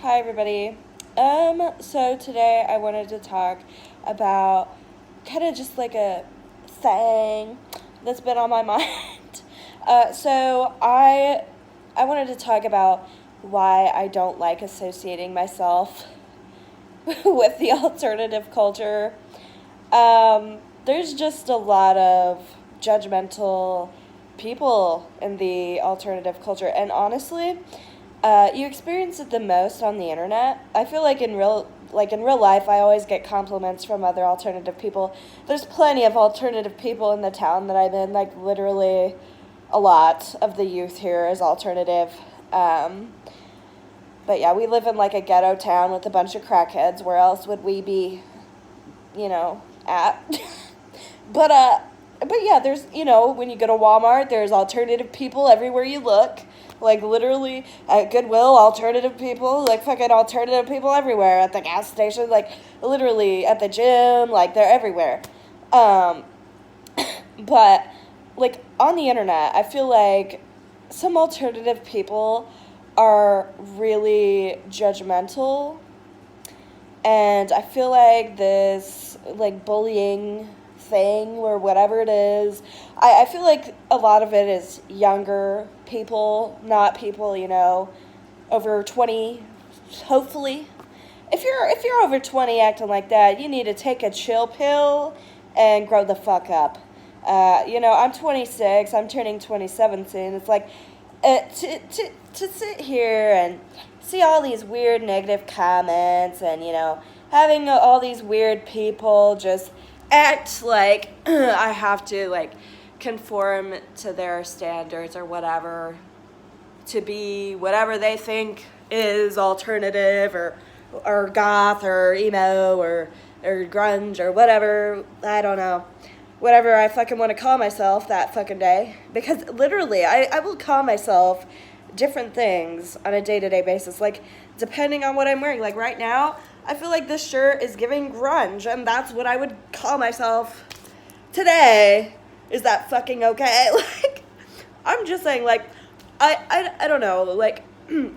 Hi everybody. So today I wanted to talk about kind of just like a thing that's been on my mind. So I wanted to talk about why I don't like associating myself with the alternative culture. There's just a lot of judgmental people in the alternative culture, and honestly, you experience it the most on the internet. I feel like in real life, I always get compliments from other alternative people. There's plenty of alternative people in the town that I'm in. Like literally, a lot of the youth here is alternative. But yeah, we live in like a ghetto town with a bunch of crackheads. Where else would we be, at? But yeah, there's when you go to Walmart, there's alternative people everywhere you look. Like literally at Goodwill, alternative people, like fucking alternative people everywhere. At the gas station, like literally at the gym, like they're everywhere. But like on the internet, I feel like some alternative people are really judgmental, and I feel like this like bullying thing or whatever it is, I feel like a lot of it is younger people, not people, over 20, hopefully. If you're over 20 acting like that, you need to take a chill pill and grow the fuck up. I'm 26, I'm turning 27 soon. It's like, to sit here and see all these weird negative comments and, having all these weird people just act like I have to, like, conform to their standards or whatever to be whatever they think is alternative or goth or emo or grunge or whatever, I don't know. Whatever I fucking want to call myself that fucking day. Because literally, I will call myself different things on a day-to-day basis. Like, depending on what I'm wearing. Like, right now, I feel like this shirt is giving grunge. And that's what I would call myself today. Is that fucking okay? Like, I'm just saying, like, I don't know. Like,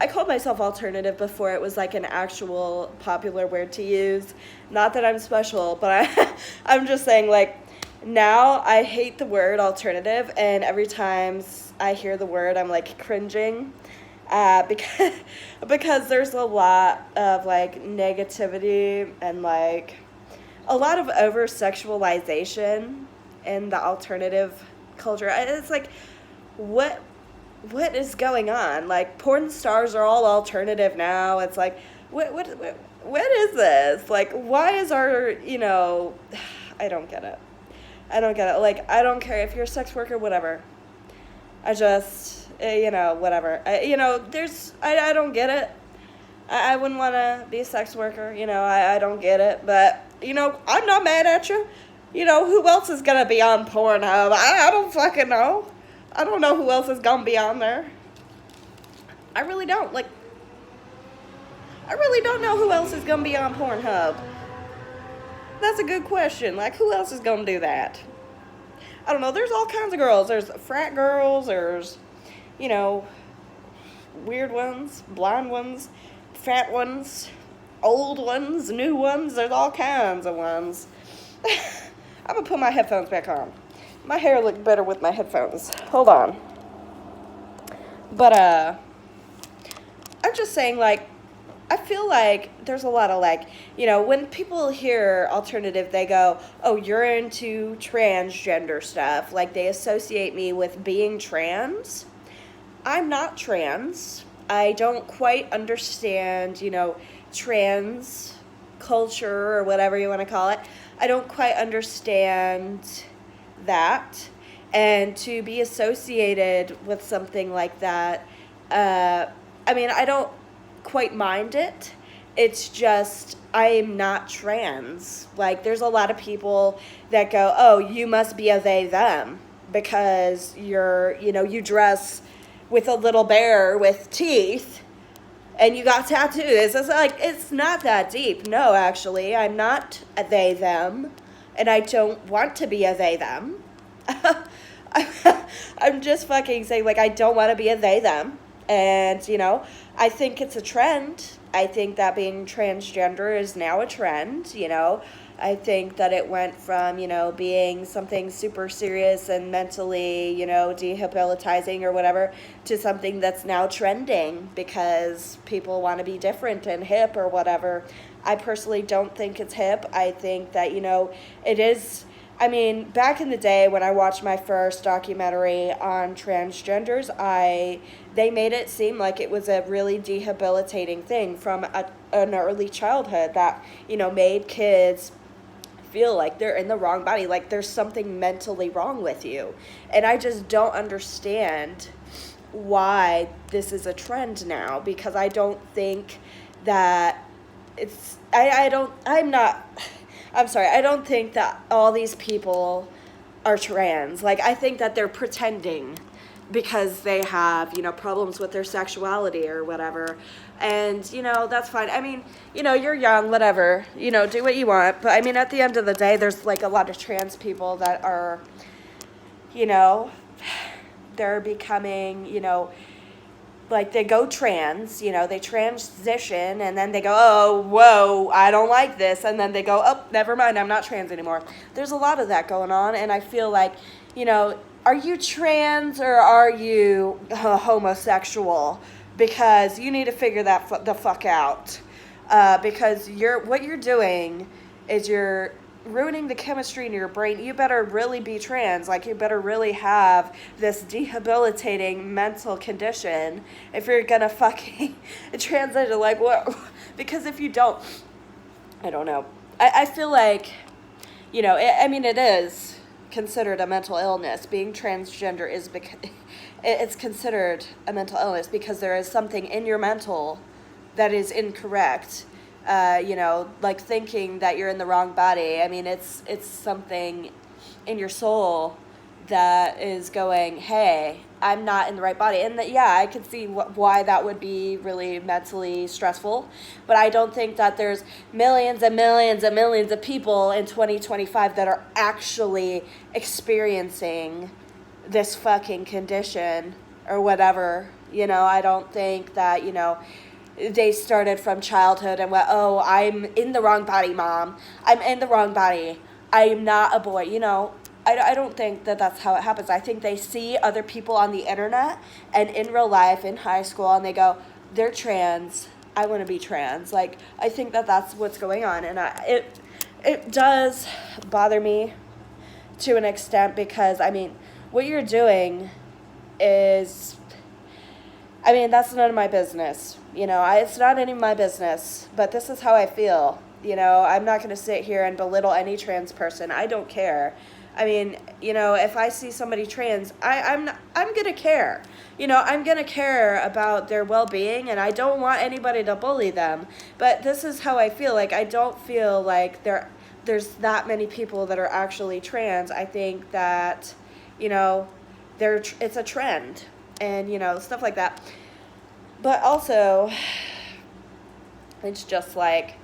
I called myself alternative before it was like an actual popular word to use. Not that I'm special, but I'm just saying, like, now I hate the word alternative, and every time I hear the word, I'm like cringing, because there's a lot of like negativity and like a lot of over sexualization in the alternative culture. It's like, what is going on? Like, porn stars are all alternative now. It's like, what is this? Like, why is our I don't get it. Like, I don't care if you're a sex worker, whatever. I just, whatever. I don't get it. I wouldn't want to be a sex worker. I don't get it. But, I'm not mad at you. Who else is going to be on Pornhub? I don't fucking know. I don't know who else is going to be on there. I really don't. Like, I really don't know who else is going to be on Pornhub. That's a good question. Like, who else is going to do that? I don't know. There's all kinds of girls. There's frat girls. There's, weird ones, blonde ones, fat ones, old ones, new ones. There's all kinds of ones. I'm going to put my headphones back on. My hair looked better with my headphones. Hold on. But, I'm just saying, like, I feel like there's a lot of, like, when people hear alternative, they go, oh, you're into transgender stuff. Like, they associate me with being trans. I'm not trans. I don't quite understand, trans culture or whatever you want to call it. I don't quite understand that. And to be associated with something like that, I don't quite mind it. It's just, I am not trans. Like, there's a lot of people that go, oh, you must be a they them because you dress with a little bear with teeth and you got tattoos. It's like, it's not that deep. No, actually, I'm not a they them, and I don't want to be a they them. I'm just fucking saying, like, I don't want to be a they them. And, I think it's a trend. I think that being transgender is now a trend, I think that it went from, being something super serious and mentally, debilitating or whatever, to something that's now trending because people want to be different and hip or whatever. I personally don't think it's hip. I think that, it is. I mean, back in the day when I watched my first documentary on transgenders, they made it seem like it was a really debilitating thing from an early childhood that, made kids feel like they're in the wrong body, like there's something mentally wrong with you. And I just don't understand why this is a trend now, because I don't think that I don't think that all these people are trans. Like, I think that they're pretending because they have, problems with their sexuality or whatever. And, that's fine. I mean, you're young, whatever, do what you want. But I mean, at the end of the day, there's like a lot of trans people that are, they're becoming, like they go trans, they transition and then they go, oh, whoa, I don't like this. And then they go, oh, never mind, I'm not trans anymore. There's a lot of that going on. And I feel like, are you trans or are you homosexual? Because you need to figure that the fuck out. Because what you're doing is you're ruining the chemistry in your brain. You better really be trans. Like, you better really have this debilitating mental condition if you're gonna fucking transition. Like, what? Because if you don't, I don't know. I feel like, it is considered a mental illness. Being transgender is it's considered a mental illness because there is something in your mental that is incorrect. Like thinking that you're in the wrong body. I mean, it's something in your soul that is going, hey, I'm not in the right body. And I could see why that would be really mentally stressful. But I don't think that there's millions and millions and millions of people in 2025 that are actually experiencing this fucking condition or whatever. I don't think that, they started from childhood and went, oh, I'm in the wrong body, Mom. I'm in the wrong body. I'm not a boy. I don't think that that's how it happens. I think they see other people on the internet and in real life, in high school, and they go, they're trans. I want to be trans. Like, I think that that's what's going on. And it does bother me to an extent because, I mean, what you're doing is... that's none of my business. It's not any of my business, but this is how I feel. I'm not going to sit here and belittle any trans person. I don't care. If I see somebody trans, I'm going to care. I'm going to care about their well-being, and I don't want anybody to bully them. But this is how I feel. Like, I don't feel like there's that many people that are actually trans. I think that, it's a trend. And, stuff like that. But also, it's just like,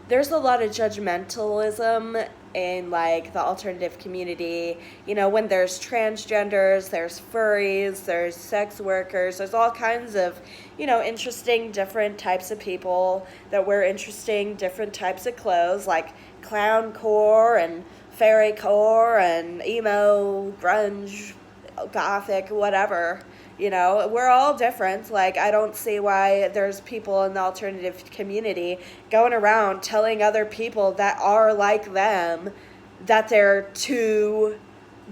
there's a lot of judgmentalism in, like, the alternative community. When there's transgenders, there's furries, there's sex workers, there's all kinds of, interesting different types of people that wear interesting different types of clothes, like clown core and fairy core and emo, grunge, gothic, whatever. We're all different. Like, I don't see why there's people in the alternative community going around telling other people that are like them that they're too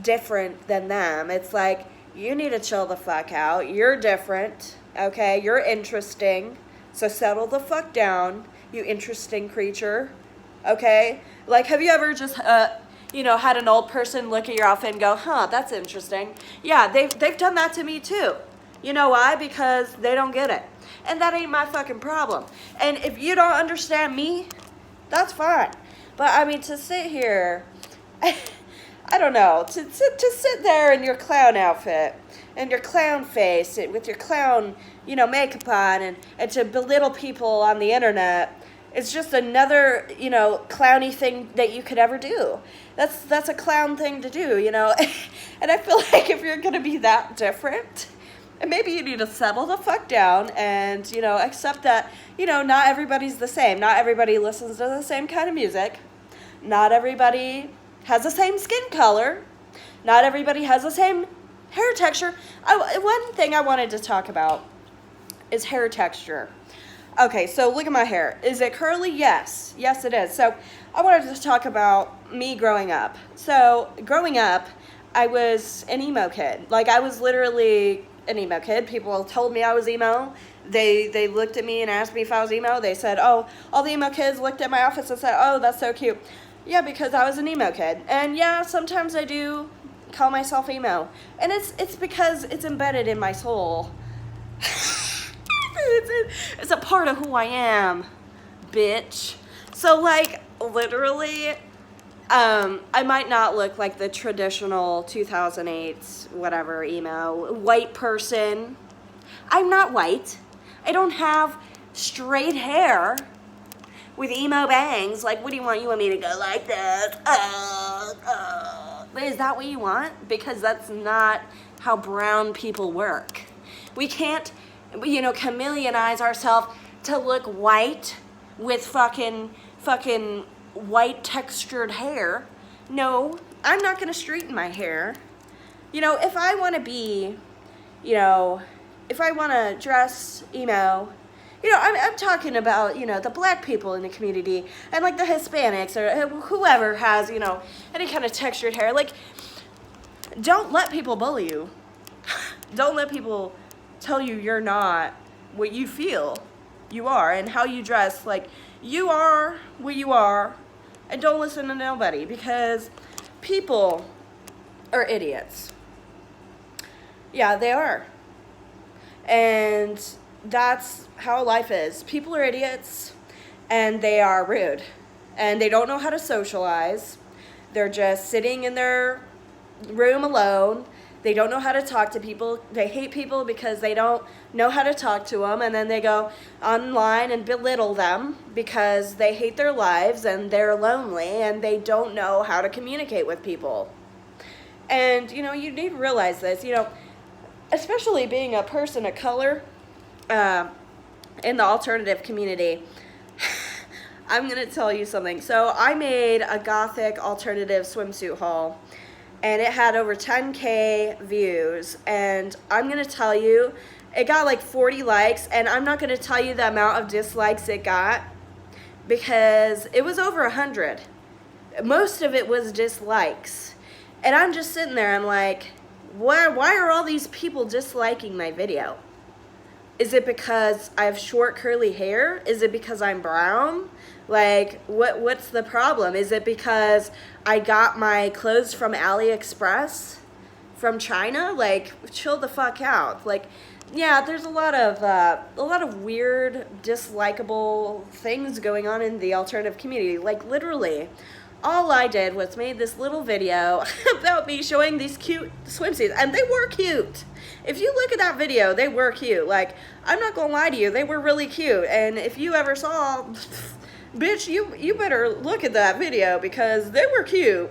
different than them. It's like, you need to chill the fuck out. You're different, okay? You're interesting. So settle the fuck down, you interesting creature, okay? Like, have you ever just... had an old person look at your outfit and go, that's interesting. Yeah, they've done that to me too. You know why? Because they don't get it. And that ain't my fucking problem. And if you don't understand me, that's fine. But, to sit here, I don't know, to sit there in your clown outfit and your clown face with your clown, makeup on and to belittle people on the internet, it's just another, clowny thing that you could ever do. That's a clown thing to do, And I feel like if you're going to be that different, And maybe you need to settle the fuck down and, you know, accept that, you know, not everybody's the same. Not everybody listens to the same kind of music. Not everybody has the same skin color. Not everybody has the same hair texture. One thing I wanted to talk about is hair texture. Okay, so look at my hair. Is it curly? Yes. Yes, it is. So I wanted to talk about me growing up. So growing up, I was an emo kid. Like, I was literally an emo kid. People told me I was emo. They looked at me and asked me if I was emo. They said, oh, all the emo kids looked at my outfits and said, oh, that's so cute. Yeah, because I was an emo kid. And yeah, sometimes I do call myself emo. And it's because it's embedded in my soul. It's a part of who I am, bitch. So, like, literally, I might not look like the traditional 2008, whatever, emo, white person. I'm not white. I don't have straight hair with emo bangs. Like, what do you want? You want me to go like this? Is that what you want? Because that's not how brown people work. We can't, you know, chameleonize ourselves to look white with fucking white textured hair. No, I'm not gonna straighten my hair. You know, if I want to be, you know, if I want to dress emo, you know, I'm talking about, you know, the black people in the community and like the Hispanics or whoever has, you know, any kind of textured hair. Like, don't let people bully you. Don't let people tell you you're not what you feel you are and how you dress. Like, you are what you are, and don't listen to nobody, because people are idiots. Yeah, they are. And that's how life is. People are idiots, and they are rude, and they don't know how to socialize. They're just sitting in their room alone. They don't know how to talk to people. They hate people because they don't know how to talk to them, and then they go online and belittle them because they hate their lives and they're lonely and they don't know how to communicate with people. And, you know, you need to realize this, you know, especially being a person of color in the alternative community. I'm going to tell you something. So I made a gothic alternative swimsuit haul, and it had over 10K views, and I'm going to tell you, it got like 40 likes, and I'm not going to tell you the amount of dislikes it got, because it was over 100. Most of it was dislikes. And I'm just sitting there, I'm like, why are all these people disliking my video? Is it because I have short curly hair? Is it because I'm brown? Like, what's the problem? Is it because I got my clothes from AliExpress from China? Like, chill the fuck out. Like, yeah, there's a lot of weird, dislikable things going on in the alternative community. Like, literally, all I did was made this little video about me showing these cute swimsuits, and they were cute. If you look at that video, they were cute. Like, I'm not gonna lie to you, they were really cute. And if you ever saw, bitch, you better look at that video, because they were cute.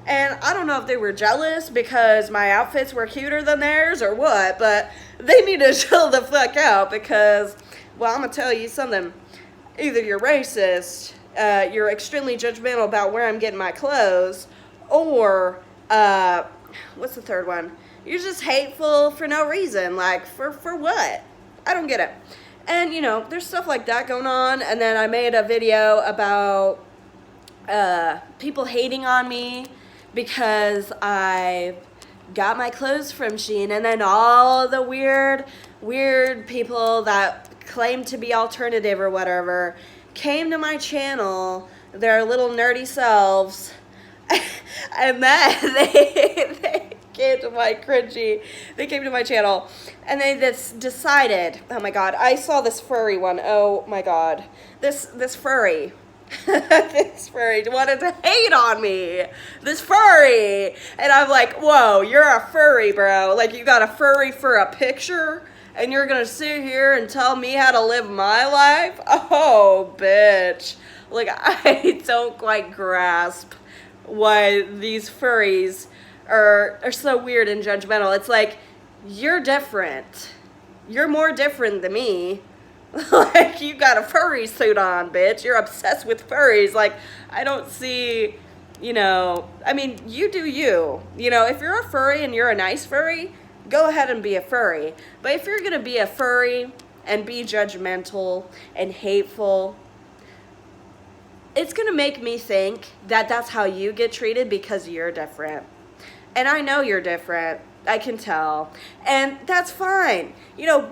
And I don't know if they were jealous because my outfits were cuter than theirs or what, but they need to chill the fuck out, because, well, I'm gonna tell you something. Either you're racist, you're extremely judgmental about where I'm getting my clothes, or, what's the third one? You're just hateful for no reason. Like, for what? I don't get it. And, you know, there's stuff like that going on. And then I made a video about people hating on me because I got my clothes from Shein, and then all the weird people that claim to be alternative or whatever came to my channel, their little nerdy selves, and then they came to my channel, and they just decided, oh my god, I saw this furry one, oh my god, this furry, this furry wanted to hate on me, this furry, and I'm like, whoa, you're a furry, bro, like, you got a furry for a picture, and you're gonna sit here and tell me how to live my life? Oh, bitch. Like, I don't quite grasp why these furries are so weird and judgmental. It's like, you're different. You're more different than me. Like, you got a furry suit on, bitch. You're obsessed with furries. Like, I don't see, I mean, you do you. If you're a furry and you're a nice furry, go ahead and be a furry. But if you're going to be a furry and be judgmental and hateful, it's going to make me think that that's how you get treated because you're different. And I know you're different. I can tell. And that's fine.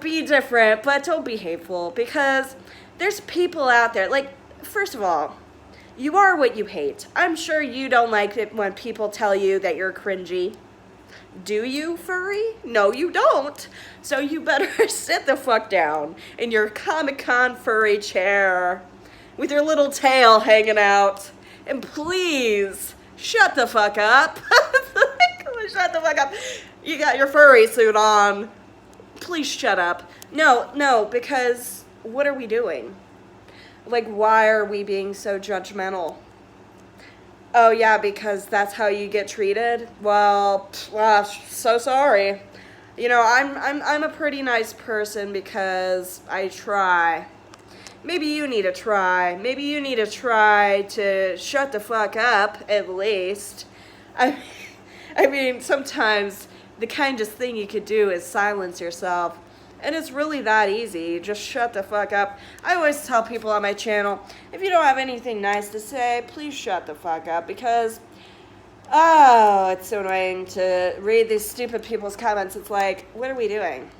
Be different, but don't be hateful, because there's people out there. Like, first of all, you are what you hate. I'm sure you don't like it when people tell you that you're cringy. Do you, furry? No, you don't. So you better sit the fuck down in your Comic-Con furry chair with your little tail hanging out. And please, shut the fuck up. Shut the fuck up. You got your furry suit on. Please shut up. No, because what are we doing? Like, why are we being so judgmental? Oh, yeah, because that's how you get treated? Well, so sorry. I'm a pretty nice person because I try. Maybe you need to try. Maybe you need to try to shut the fuck up, at least. I mean, sometimes the kindest thing you could do is silence yourself. And it's really that easy. Just shut the fuck up. I always tell people on my channel, if you don't have anything nice to say, please shut the fuck up, because, it's so annoying to read these stupid people's comments. It's like, what are we doing?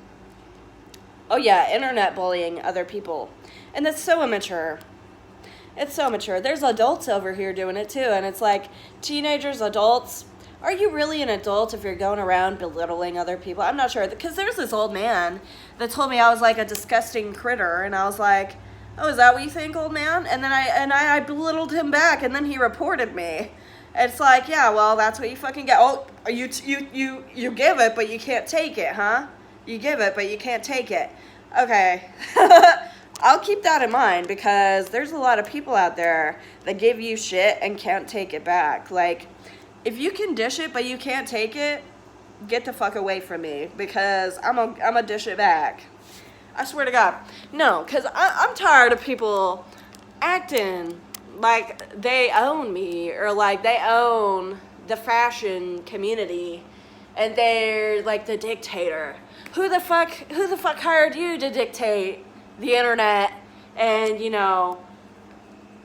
Oh yeah, internet bullying other people. And that's so immature. It's so immature. There's adults over here doing it too, and it's like, teenagers, adults, are you really an adult if you're going around belittling other people? I'm not sure, because there's this old man that told me I was like a disgusting critter, and I was like, oh, is that what you think, old man? And then I belittled him back, and then he reported me. It's like, yeah, well, that's what you fucking get. Oh, you give it, but you can't take it, huh? You give it, but you can't take it. Okay. I'll keep that in mind, because there's a lot of people out there that give you shit and can't take it back. Like, if you can dish it but you can't take it, get the fuck away from me, because I'm a dish it back. I swear to God. No, because I'm tired of people acting like they own me, or like they own the fashion community and they're like the dictator. Who the fuck hired you to dictate the internet and,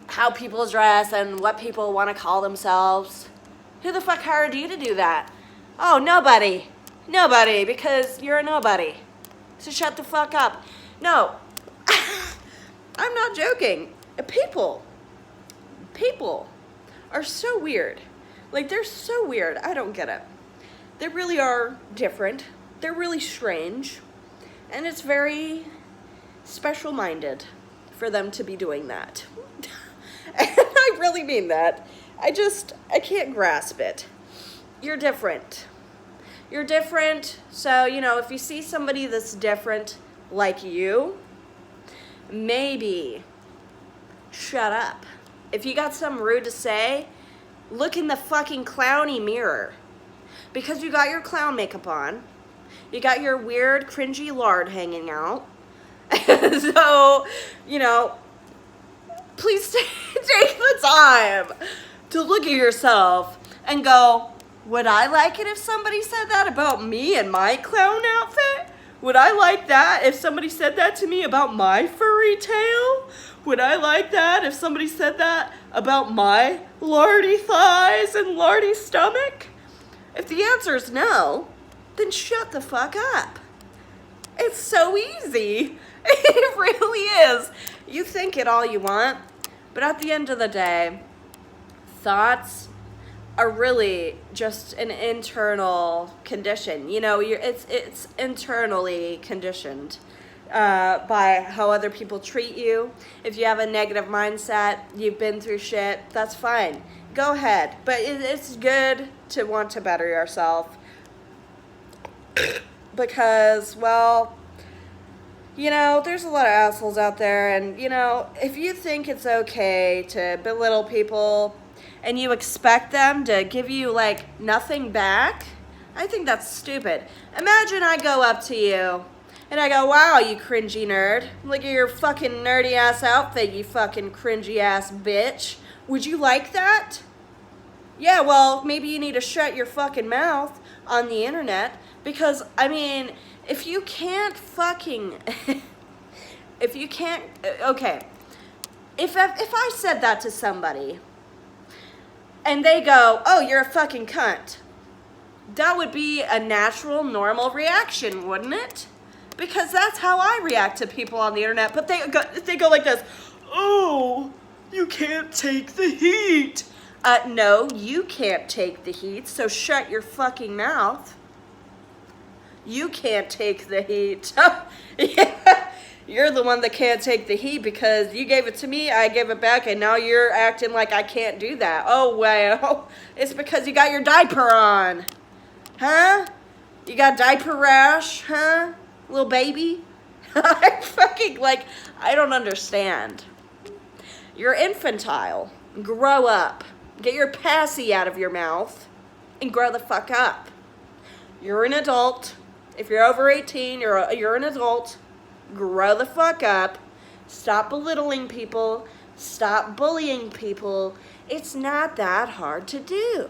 how people dress and what people want to call themselves? Who the fuck hired you to do that? Oh, nobody. Nobody, because you're a nobody. So shut the fuck up. No, I'm not joking. People are so weird. Like, they're so weird. I don't get it. They really are different. They're really strange. And it's very special-minded for them to be doing that. And I really mean that. I can't grasp it. You're different. You're different, so, if you see somebody that's different like you, maybe shut up. If you got something rude to say, look in the fucking clowny mirror. Because you got your clown makeup on, you got your weird, cringy lard hanging out, so, please take the time to look at yourself and go, would I like it if somebody said that about me and my clown outfit? Would I like that if somebody said that to me about my furry tail? Would I like that if somebody said that about my lardy thighs and lardy stomach? If the answer is no, then shut the fuck up. It's so easy. It really is. You think it all you want, but at the end of the day, thoughts are really just an internal condition. It's internally conditioned by how other people treat you. If you have a negative mindset, you've been through shit, that's fine. Go ahead. But it's good to want to better yourself. Because, well, there's a lot of assholes out there, and, if you think it's okay to belittle people and you expect them to give you, like, nothing back, I think that's stupid. Imagine I go up to you and I go, wow, you cringy nerd. Look at your fucking nerdy ass outfit, you fucking cringy ass bitch. Would you like that? Yeah, well, maybe you need to shut your fucking mouth on the internet because, I mean, if you can't fucking, if you can't, okay. If I said that to somebody and they go, oh, you're a fucking cunt, that would be a natural, normal reaction, wouldn't it? Because that's how I react to people on the internet. But they go like this, oh, you can't take the heat. No, you can't take the heat, so shut your fucking mouth. You can't take the heat. Yeah, you're the one that can't take the heat because you gave it to me, I gave it back, and now you're acting like I can't do that. Oh, well, it's because you got your diaper on. Huh? You got diaper rash, huh? Little baby? I fucking, like, I don't understand. You're infantile. Grow up. Get your passy out of your mouth and grow the fuck up. You're an adult. If you're over 18, you're an adult. Grow the fuck up. Stop belittling people. Stop bullying people. It's not that hard to do.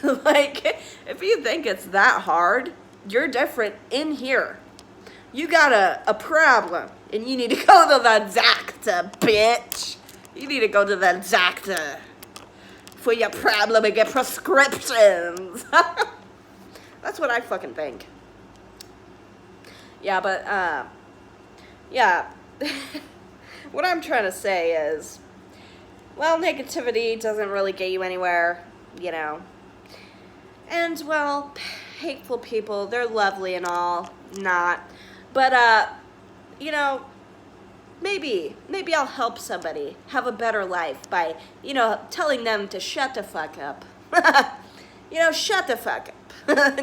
Like, if you think it's that hard, you're different in here. You got a problem, and you need to go to the doctor, bitch. You need to go to the doctor for your problem and get prescriptions. That's what I fucking think. Yeah, but, yeah. What I'm trying to say is, well, negativity doesn't really get you anywhere, you know. And, well, hateful people, they're lovely and all, not. But, you know, maybe I'll help somebody have a better life by, you know, telling them to shut the fuck up. You know, shut the fuck up.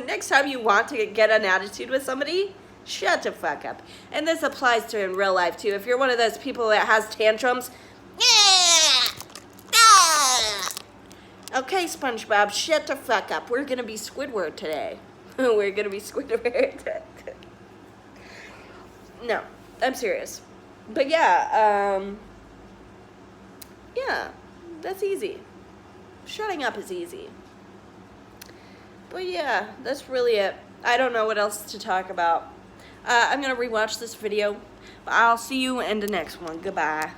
Next time you want to get an attitude with somebody, shut the fuck up. And this applies to in real life, too. If you're one of those people that has tantrums, okay, SpongeBob, shut the fuck up. We're going to be Squidward today. We're going to be Squidward. No, I'm serious. But yeah, yeah, that's easy. Shutting up is easy. But yeah, that's really it. I don't know what else to talk about. I'm going to rewatch this video. I'll see you in the next one. Goodbye.